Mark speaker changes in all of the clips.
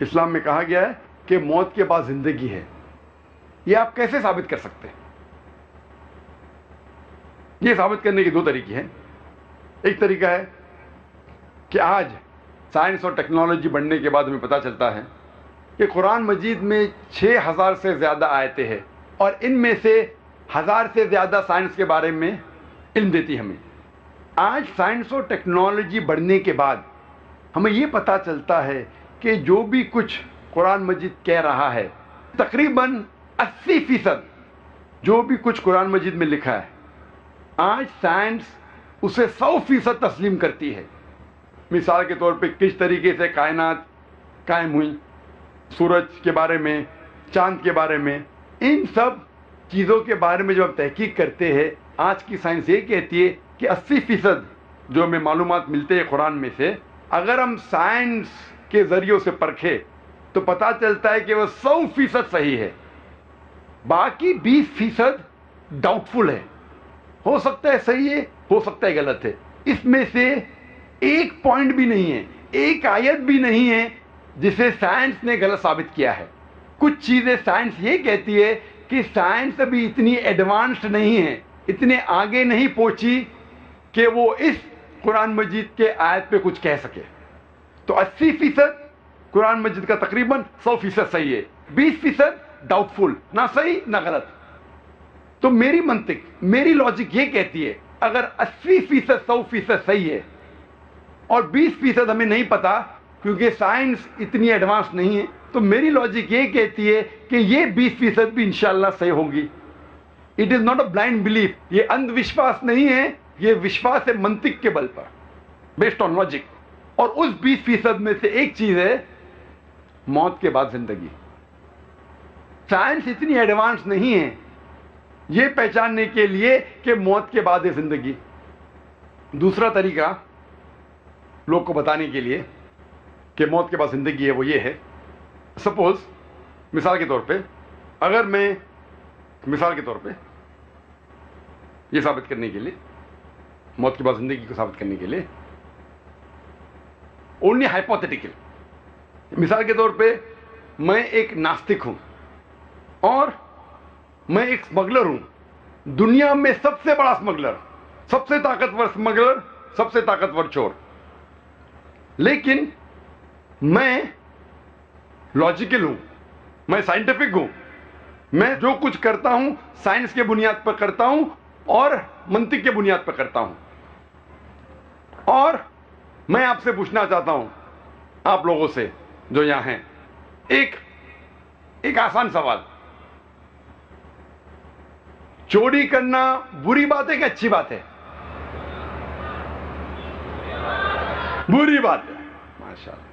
Speaker 1: اسلام میں کہا گیا ہے کہ موت کے بعد زندگی ہے. یہ آپ کیسے ثابت کر سکتے ہیں؟ یہ ثابت کرنے کے دو طریقے ہیں. ایک طریقہ ہے کہ آج سائنس اور ٹیکنالوجی بڑھنے کے بعد ہمیں پتہ چلتا ہے کہ قرآن مجید میں 6000 سے زیادہ آیتیں ہیں اور ان میں سے 1000 سے زیادہ سائنس کے بارے میں علم دیتی ہمیں. آج سائنس اور ٹیکنالوجی بڑھنے کے بعد ہمیں یہ پتہ چلتا ہے کہ جو بھی کچھ قرآن مجید کہہ رہا ہے تقریباً 80% جو بھی کچھ قرآن مجید میں لکھا ہے آج سائنس اسے 100% تسلیم کرتی ہے. مثال کے طور پہ کس طریقے سے کائنات قائم ہوئی، سورج کے بارے میں، چاند کے بارے میں، ان سب چیزوں کے بارے میں جب ہم تحقیق کرتے ہیں آج کی سائنس یہ کہتی ہے کہ 80% جو ہمیں معلومات ملتے ہیں قرآن میں سے اگر ہم سائنس کے ذریعوں سے پرکھے تو پتہ چلتا ہے کہ وہ 100% صحیح ہے. باقی 20% ڈاؤٹ فل ہے. ہو سکتا ہے صحیح ہے، ہو سکتا ہے غلط ہے. اس میں سے ایک پوائنٹ بھی نہیں ہے، ایک آیت بھی نہیں ہے جسے سائنس نے غلط ثابت کیا ہے. کچھ چیزیں سائنس یہ کہتی ہے کہ سائنس ابھی اتنی ایڈوانسڈ نہیں ہے، اتنے آگے نہیں پہنچی کہ وہ اس قرآن مجید کے آیت پہ کچھ کہہ سکے. تو 80% قرآن مجید کا تقریباً 100% صحیح ہے، 20% ڈاؤٹ فل، نہ صحیح نہ غلط. تو میری منطق، میری لاجک یہ کہتی ہے اگر 80% 100% صحیح ہے اور 20% ہمیں نہیں پتا کیونکہ سائنس اتنی ایڈوانس نہیں ہے، تو میری لاجک یہ کہتی ہے کہ یہ 20% بھی انشاءاللہ صحیح ہوگی. It is not a blind belief, یہ اندھ وشواس نہیں ہے، یہ وشواس ہے منطق کے بل پر، بیسڈ آن لاجک. اور اس 20% میں سے ایک چیز ہے موت کے بعد زندگی. سائنس اتنی ایڈوانس نہیں ہے یہ پہچاننے کے لیے کہ موت کے بعد ہے زندگی. دوسرا طریقہ لوگ کو بتانے کے لیے کہ موت کے بعد زندگی ہے وہ یہ ہے، سپوز مثال کے طور پہ اگر میں مثال کے طور پہ یہ ثابت کرنے کے لیے موت کے بعد زندگی کو ثابت کرنے کے لیے اونلی ہائپوتھیٹیکل، مثال کے طور پہ میں ایک ناستک ہوں اور میں ایک اسمگلر ہوں، دنیا میں سب سے بڑا اسمگلر، سب سے طاقتور اسمگلر، سب سے طاقتور چور. لیکن میں لاجیکل ہوں، میں سائنٹیفک ہوں، میں جو کچھ کرتا ہوں سائنس کے بنیاد پر کرتا ہوں اور منطق کے بنیاد پر کرتا ہوں. اور میں آپ سے پوچھنا چاہتا ہوں، آپ لوگوں سے جو یہاں ہیں، ایک آسان سوال، چوری کرنا بری بات ہے کہ اچھی بات ہے؟ بری بات ہے. ماشاءاللہ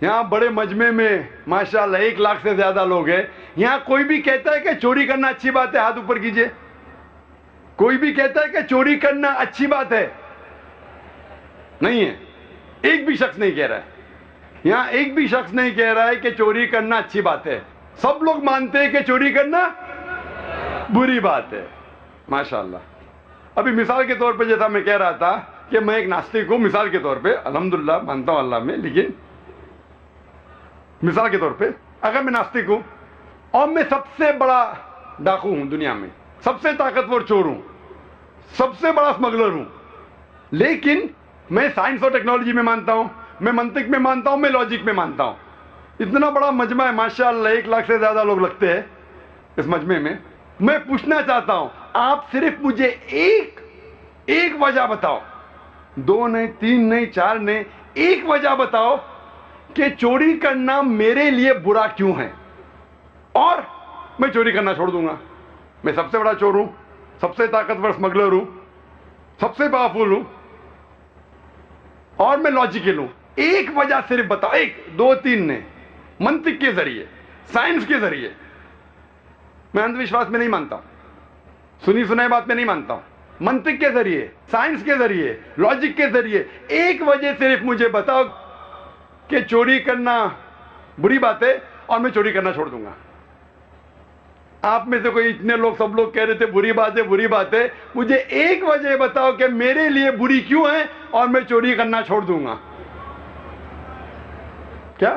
Speaker 1: یہاں بڑے مجمع میں ماشاءاللہ 1 لاکھ سے زیادہ لوگ ہیں. یہاں کوئی بھی کہتا ہے کہ چوری کرنا اچھی بات ہے؟ ہاتھ اوپر کیجئے. کوئی بھی کہتا ہے کہ چوری کرنا اچھی بات ہے؟ نہیں ہے. ایک بھی شخص نہیں کہہ رہا ہے. یہاں ایک بھی شخص نہیں کہہ رہا ہے کہ چوری کرنا اچھی بات ہے. سب لوگ مانتے ہیں کہ چوری کرنا بری بات ہے. ماشاءاللہ. ابھی مثال کے طور پہ جیسا میں کہہ رہا تھا کہ میں ایک ناستک ہوں، مثال کے طور پہ، الحمدللہ مانتا ہوں اللہ میں، لیکن مثال کے طور پہ اگر میں ناستک ہوں اور میں سب سے بڑا ڈاکو ہوں دنیا میں، سب سے طاقتور چور ہوں، سب سے بڑا اسمگلر ہوں، لیکن میں سائنس اور ٹیکنالوجی میں مانتا ہوں، میں منطق میں مانتا ہوں، میں لاجک میں مانتا ہوں. اتنا بڑا مجمع ہے ماشاءاللہ، 1 لاکھ سے زیادہ لوگ لگتے ہیں اس مجمع میں. میں پوچھنا چاہتا ہوں آپ صرف مجھے ایک وجہ بتاؤ، 2 نہیں، 3 نہیں، 4 نہیں، ایک وجہ بتاؤ کہ چوری کرنا میرے لیے برا کیوں ہے، اور میں چوری کرنا چھوڑ دوں گا. میں سب سے بڑا چور ہوں، سب سے طاقتور اسمگلر ہوں، سب سے پاورفل ہوں، اور میں لاجیکل ہوں. ایک وجہ صرف بتاؤ، 1 2 3 نہیں، منطق کے ذریعے، سائنس کے ذریعے. میں اندھ وشواس میں نہیں مانتا ہوں، سنی سنائی بات میں نہیں مانتا ہوں. منطق کے ذریعے، سائنس کے ذریعے، لاجک کے ذریعے ایک وجہ صرف مجھے بتاؤ کہ چوری کرنا بری بات ہے اور میں چوری کرنا چھوڑ دوں گا. آپ میں سے کوئی اتنے لوگ، سب لوگ کہہ رہے تھے بری بات ہے بری بات ہے. مجھے ایک وجہ بتاؤ کہ میرے لیے بری کیوں ہے اور میں چوری کرنا چھوڑ دوں گا. کیا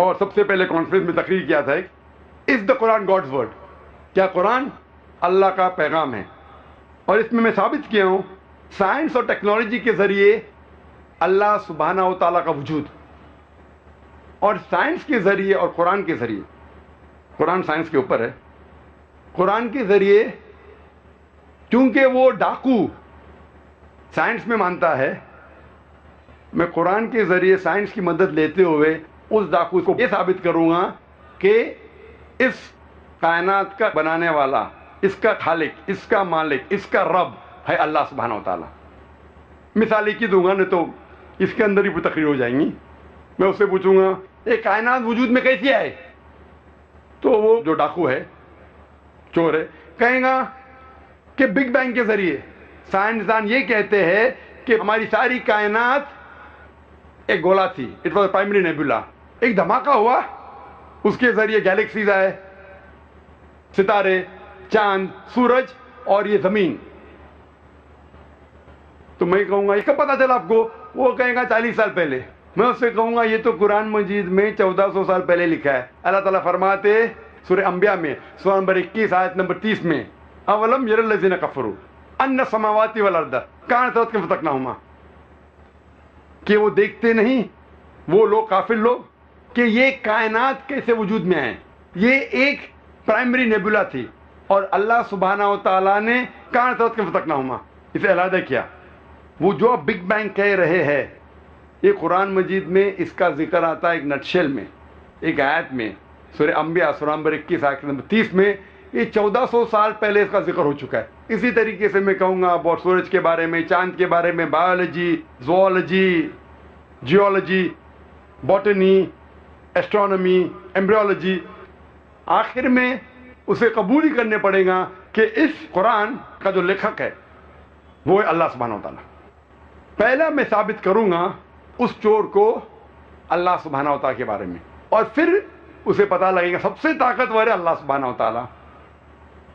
Speaker 1: اور سب سے پہلے کانفرنس میں تقریر کیا تھا، از دا قرآن گاڈز ورڈ، کیا قرآن اللہ کا پیغام ہے؟ اور اس میں ثابت کیا ہوں سائنس اور ٹیکنالوجی کے ذریعے اللہ سبحانہ و تعالیٰ کا وجود، اور سائنس کے ذریعے اور قرآن کے ذریعے، قرآن سائنس کے اوپر ہے، قرآن کے ذریعے کیونکہ وہ ڈاکو سائنس میں مانتا ہے، میں قرآن کے ذریعے سائنس کی مدد لیتے ہوئے اس ڈاکو کو یہ ثابت کروں گا کہ اس کائنات کا بنانے والا، اس کا خالق، اس کا مالک، اس کا رب ہے اللہ سبحانہ و تعالیٰ۔ مثال ایک ہی دوں گا، نہیں تو اس کے اندر ہی تقریر ہو جائیں گی۔ میں اس سے پوچھوں گا یہ کائنات وجود میں کیسے آئے، تو وہ جو ڈاکو ہے، چور ہے، کہیں گا کہ بگ بینگ کے ذریعے۔ سائنسدان یہ کہتے ہیں کہ ہماری ساری کائنات ایک گولا تھی، اٹ واز پرائمری نیبولا، ایک دھماکہ ہوا، اس کے ذریعے گیلیکسیز آئے، ستارے، چاند، سورج اور یہ زمین۔ تو میں کہوں گا یہ کب پتا چلا آپ کو؟ وہ کہے گا 40 سال پہلے۔ میں اس سے کہوں گا یہ تو قرآن مجید میں 1400 سال پہلے لکھا ہے۔ اللہ تعالیٰ فرماتے سورہ انبیاء میں سورہ نمبر 21 آیت نمبر 30 میں، اولم یر الذین کفروا ان السماوات والارض کانتا رتقا ففتقناہما، کہ وہ دیکھتے نہیں وہ لوگ، کافر لوگ، کہ یہ کائنات کیسے وجود میں آئے۔ یہ ایک پرائمری نیبولا تھی اور اللہ سبحانہ و تعالیٰ نے کانتا رتقا ففتقناہما اسے علیحدہ کیا۔ وہ جو آپ بگ بینگ کہہ رہے ہیں، یہ قرآن مجید میں اس کا ذکر آتا ہے ایک نٹشل میں، ایک آیت میں، سورہ انبیاء سورہ نمبر 21 آیت نمبر 30 میں۔ یہ 1400 سال پہلے اس کا ذکر ہو چکا ہے۔ اسی طریقے سے میں کہوں گا اور سورج کے بارے میں، چاند کے بارے میں، biology, zoology, geology, botany, astronomy, embryology, آخر میں اسے قبول ہی کرنے پڑے گا کہ اس قرآن کا جو لکھک ہے وہ ہے اللہ سبحانہ و تعالیٰ۔ پہلا میں ثابت کروں گا اس چور کو اللہ سبحانہ و تعالیٰ کے بارے میں، اور پھر اسے پتہ لگے گا سب سے طاقتور ہے اللہ سبحانہ و تعالیٰ۔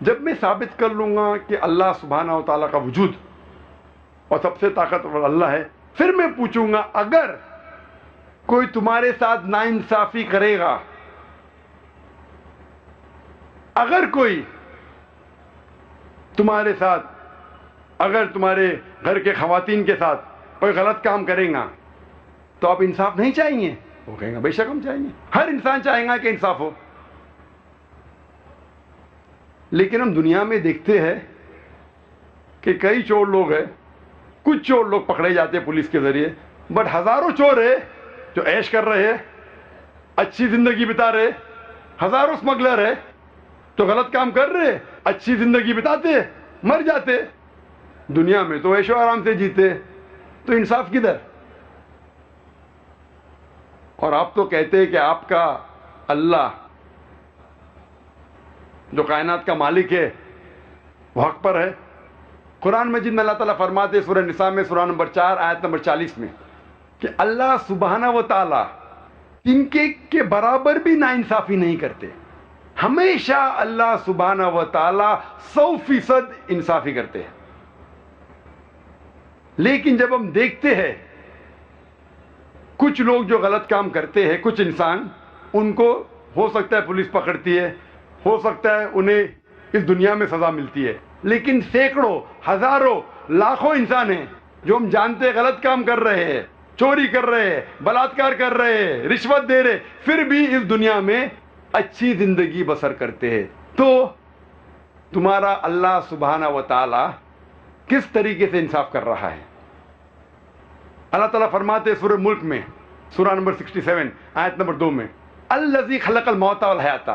Speaker 1: جب میں ثابت کر لوں گا کہ اللہ سبحانہ و تعالیٰ کا وجود اور سب سے طاقتور اللہ ہے، پھر میں پوچھوں گا اگر کوئی تمہارے ساتھ ناانصافی کرے گا، اگر کوئی تمہارے ساتھ، اگر تمہارے گھر کے خواتین کے ساتھ کوئی غلط کام کرے گا تو آپ انصاف نہیں چاہیں گے؟ وہ کہیں گا بے شک ہم چاہیں گے، ہر انسان چاہیں گا کہ انصاف ہو۔ لیکن ہم دنیا میں دیکھتے ہیں کہ کئی چور لوگ ہیں، کچھ چور لوگ پکڑے جاتے ہیں پولیس کے ذریعے، بٹ ہزاروں چور ہیں جو عیش کر رہے ہیں، اچھی زندگی بتا رہے، ہزاروں اسمگلر ہے تو غلط کام کر رہے، اچھی زندگی بتاتے، مر جاتے دنیا میں تو عیش و آرام سے جیتے، تو انصاف کدھر؟ اور آپ تو کہتے ہیں کہ آپ کا اللہ جو کائنات کا مالک ہے وہ حق پر ہے۔ قرآن مجید میں اللہ تعالیٰ فرماتے سورہ نساء میں سورہ نمبر 4 آیت نمبر 40 میں کہ اللہ سبحانہ و تعالیٰ ان کے برابر بھی ناانصافی نہیں کرتے، ہمیشہ اللہ سبحانہ و تعالیٰ 100% انصافی کرتے ہیں۔ لیکن جب ہم دیکھتے ہیں کچھ لوگ جو غلط کام کرتے ہیں، کچھ انسان، ان کو ہو سکتا ہے پولیس پکڑتی ہے، ہو سکتا ہے انہیں اس دنیا میں سزا ملتی ہے، لیکن سینکڑوں، ہزاروں، لاکھوں انسان ہیں جو ہم جانتے ہیں غلط کام کر رہے ہیں، چوری کر رہے ہیں، بلاತ್ಕಾರ کر رہے ہیں، رشوت دے رہے، پھر بھی اس دنیا میں اچھی زندگی بسر کرتے ہیں۔ تو تمہارا اللہ سبحانہ و تعالی کس طریقے سے انصاف کر رہا ہے؟ اللہ تعالیٰ فرماتے سورہ ملک میں سورہ نمبر 67 آیت نمبر 2 میں، الذی خلق الموت والحیات،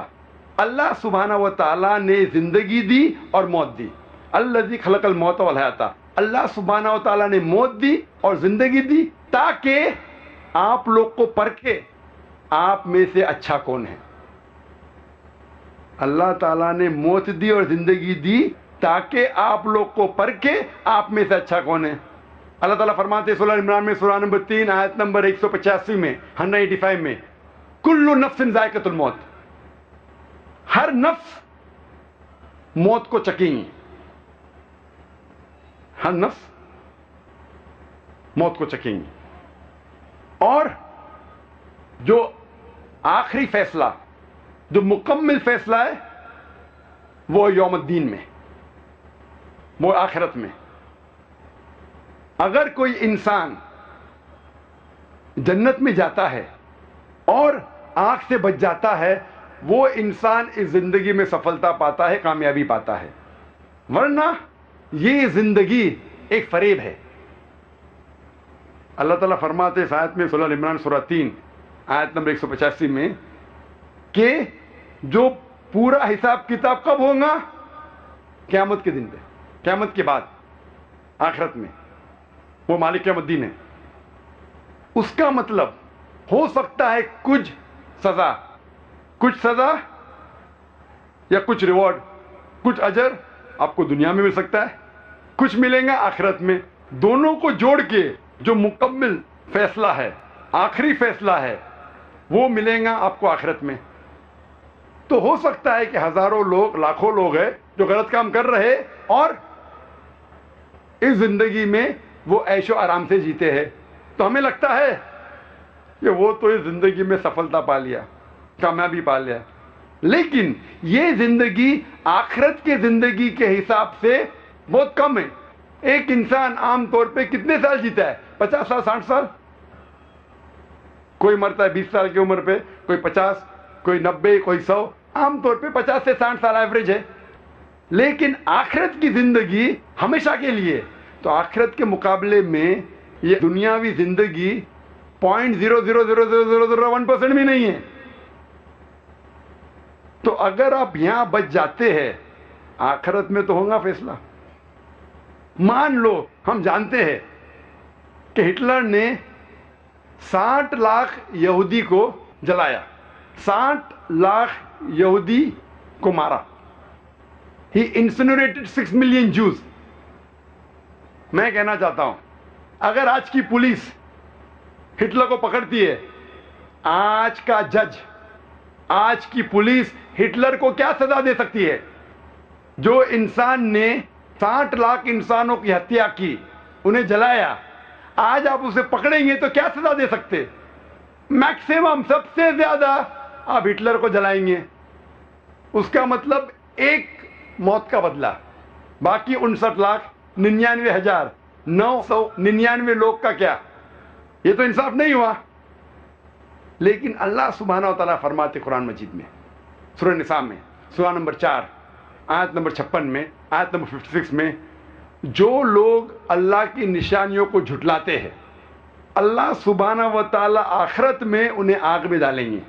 Speaker 1: اللہ سبحانہ و تعالیٰ نے زندگی دی اور موت دی۔ الذی خلق الموت والحیات، اللہ سبحانہ و تعالیٰ نے موت دی اور زندگی دی تاکہ آپ لوگ کو پرکھے آپ میں سے اچھا کون ہے۔ اللہ تعالیٰ نے موت دی اور زندگی دی تاکہ آپ لوگ کو پرکھے آپ میں سے اچھا کون ہے۔ اللہ تعالیٰ فرماتے سورہ عمران میں سورہ نمبر 3 آیت نمبر 185 میں 185 میں، کل نفس ذائقۃ الموت، ہر نفس موت کو چکیں گی، ہر نفس موت کو چکیں گی، اور جو آخری فیصلہ جو مکمل فیصلہ ہے وہ یوم الدین میں، وہ آخرت میں. اگر کوئی انسان جنت میں جاتا ہے اور آنکھ سے بچ جاتا ہے، وہ انسان اس زندگی میں سفلتا پاتا ہے، کامیابی پاتا ہے. ورنہ یہ زندگی ایک فریب ہے. اللہ تعالیٰ فرماتے ہیں آیت میں سورہ عمران سورہ 3 آیت نمبر 185 میں کہ جو پورا حساب کتاب کب ہوگا؟ قیامت کے دن پہ، قیامت کے بعد، آخرت میں. وہ مالک یوم الدین ہے. اس کا مطلب ہو سکتا ہے کچھ سزا یا کچھ ریوارڈ، کچھ اجر آپ کو دنیا میں مل سکتا ہے، کچھ ملیں گا آخرت میں. دونوں کو جوڑ کے جو مکمل فیصلہ ہے، آخری فیصلہ ہے، وہ ملیں گا آپ کو آخرت میں. تو ہو سکتا ہے کہ ہزاروں لوگ، لاکھوں لوگ ہیں جو غلط کام کر رہے اور اس زندگی میں وہ عیش و آرام سے جیتے ہیں. تو ہمیں لگتا ہے کہ وہ تو اس زندگی میں سفلتا پا لیا، کامیابی پا لیا. لیکن یہ زندگی آخرت کے زندگی کے حساب سے بہت کم ہے. ایک انسان عام طور پہ کتنے سال جیتا ہے؟ 50 سال، 60 سال. کوئی مرتا ہے 20 سال کی عمر پہ، کوئی 50، کوئی 90، کوئی 100. عام طور پہ 50 سے 60 سال ایوریج ہے. لیکن آخرت کی زندگی ہمیشہ کے لیے. تو آخرت کے مقابلے میں یہ دنیاوی زندگی 0.00001% بھی نہیں ہے. تو اگر آپ یہاں بچ جاتے ہیں، آخرت میں تو ہوگا فیصلہ. مان لو ہم جانتے ہیں کہ ہٹلر نے 60 لاکھ یہودی کو جلایا، 60 لاکھ یہودی کو مارا. He incinerated 6 million Jews. میں کہنا چاہتا ہوں اگر آج کی پولیس ہٹلر کو پکڑتی ہے، آج کا جج، آج کی پولیس ہٹلر کو کیا سزا دے سکتی ہے؟ جو انسان نے 60 لاکھ انسانوں کی ہتیا کی، انہیں جلایا، آج آپ اسے پکڑیں گے تو کیا سزا دے سکتے؟ میکسیمم، سب سے زیادہ آپ ہٹلر کو جلائیں گے. اس کا مطلب ایک موت کا بدلہ. باقی 59,99,999 لوگ کا کیا؟ یہ تو انصاف نہیں ہوا. لیکن اللہ سبحانہ و تعالیٰ فرماتے قرآن مجید میں، سورہ نساء میں، سورہ نمبر 4 آیت نمبر 56 میں، آیت نمبر 56 میں، جو لوگ اللہ کی نشانیوں کو جھٹلاتے ہیں، اللہ سبحانہ و تعالیٰ آخرت میں انہیں آگ میں ڈالیں گے،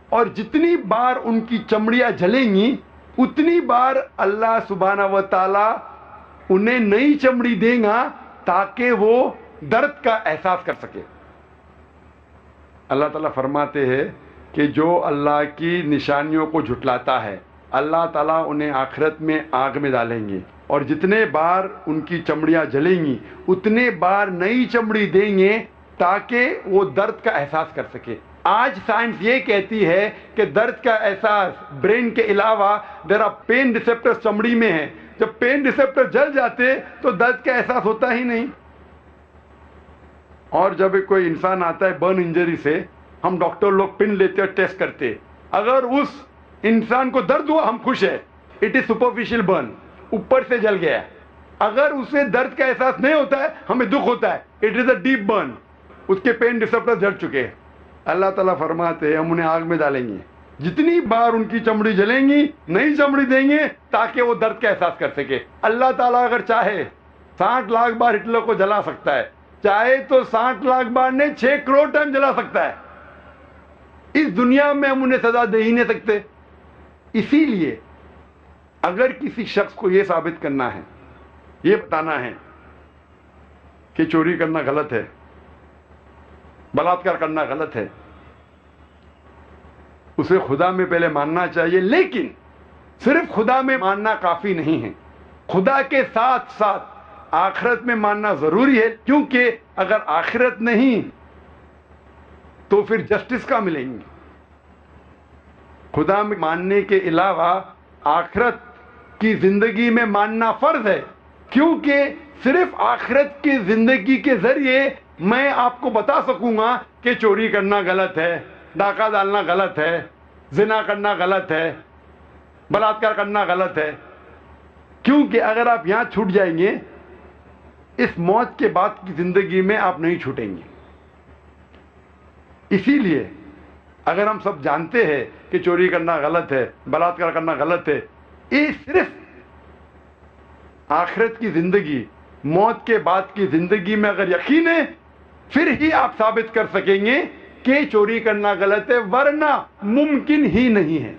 Speaker 1: اور جتنی بار ان کی چمڑیاں جلیں گی اتنی بار اللہ سبحانہ و تعالیٰ انہیں نئی چمڑی دیں گا تاکہ وہ درد کا احساس کر سکے. اللہ تعالیٰ فرماتے ہیں کہ جو اللہ کی نشانیوں کو جھٹلاتا ہے، اللہ تعالیٰ انہیں آخرت میں آگ میں ڈالیں گے، اور جتنے بار ان کی چمڑیاں جلیں گی اتنے بار نئی چمڑی دیں گے تاکہ وہ درد کا احساس کر سکے. آج سائنس یہ کہتی ہے کہ درد کا احساس برین کے علاوہ دیر آر پین ریسیپٹر چمڑی میں ہے. جب پین ریسیپٹر جل جاتے تو درد کا احساس ہوتا ہی نہیں. اور جب کوئی انسان آتا ہے برن انجری سے، ہم ڈاکٹر لوگ پن لیتے اور ٹیسٹ کرتے، اگر اس انسان کو درد ہوا ہم خوش ہے، اٹ از سپرفیشل برن، اوپر سے جل گیا. اگر اسے درد کا احساس نہیں ہوتا ہے ہمیں دکھ ہوتا ہے، it is a deep burn, اس کے پین ریسیپٹر جل چکے. اللہ تعالیٰ فرماتے ہیں ہم انہیں آگ میں ڈالیں گے، جتنی بار ان کی چمڑی جلیں گی نئی چمڑی دیں گے تاکہ وہ درد کا احساس کر سکے. اللہ تعالیٰ اگر چاہے 60 لاکھ بار ہٹلر کو جلا سکتا ہے، چاہے تو 60 لاکھ بار نہیں 6 کروڑ ٹائم جلا سکتا ہے. اس دنیا میں ہم انہیں سزا دے ہی نہیں سکتے. اسی لیے اگر کسی شخص کو یہ ثابت کرنا ہے، یہ بتانا ہے کہ چوری کرنا غلط ہے، بلاತ್ಕಾರ کرنا غلط ہے، اسے خدا میں پہلے ماننا چاہیے. لیکن صرف خدا میں ماننا کافی نہیں ہے، خدا کے ساتھ ساتھ آخرت میں ماننا ضروری ہے. کیونکہ اگر آخرت نہیں تو پھر جسٹس کا ملیں گی. خدا میں ماننے کے علاوہ آخرت کی زندگی میں ماننا فرض ہے، کیونکہ صرف آخرت کی زندگی کے ذریعے میں آپ کو بتا سکوں گا کہ چوری کرنا غلط ہے، ڈاکہ ڈالنا غلط ہے، زنا کرنا غلط ہے، بلاತ್ಕಾರ کرنا غلط ہے، کیونکہ اگر آپ یہاں چھوٹ جائیں گے اس موت کے بعد کی زندگی میں آپ نہیں چھوٹیں گے۔ اسی لیے اگر ہم سب جانتے ہیں کہ چوری کرنا غلط ہے، بلاತ್ಕಾರ کرنا غلط ہے، یہ صرف آخرت کی زندگی، موت کے بعد کی زندگی میں اگر یقین ہے پھر ہی آپ ثابت کر سکیں گے کہ چوری کرنا غلط ہے، ورنہ ممکن ہی نہیں ہے۔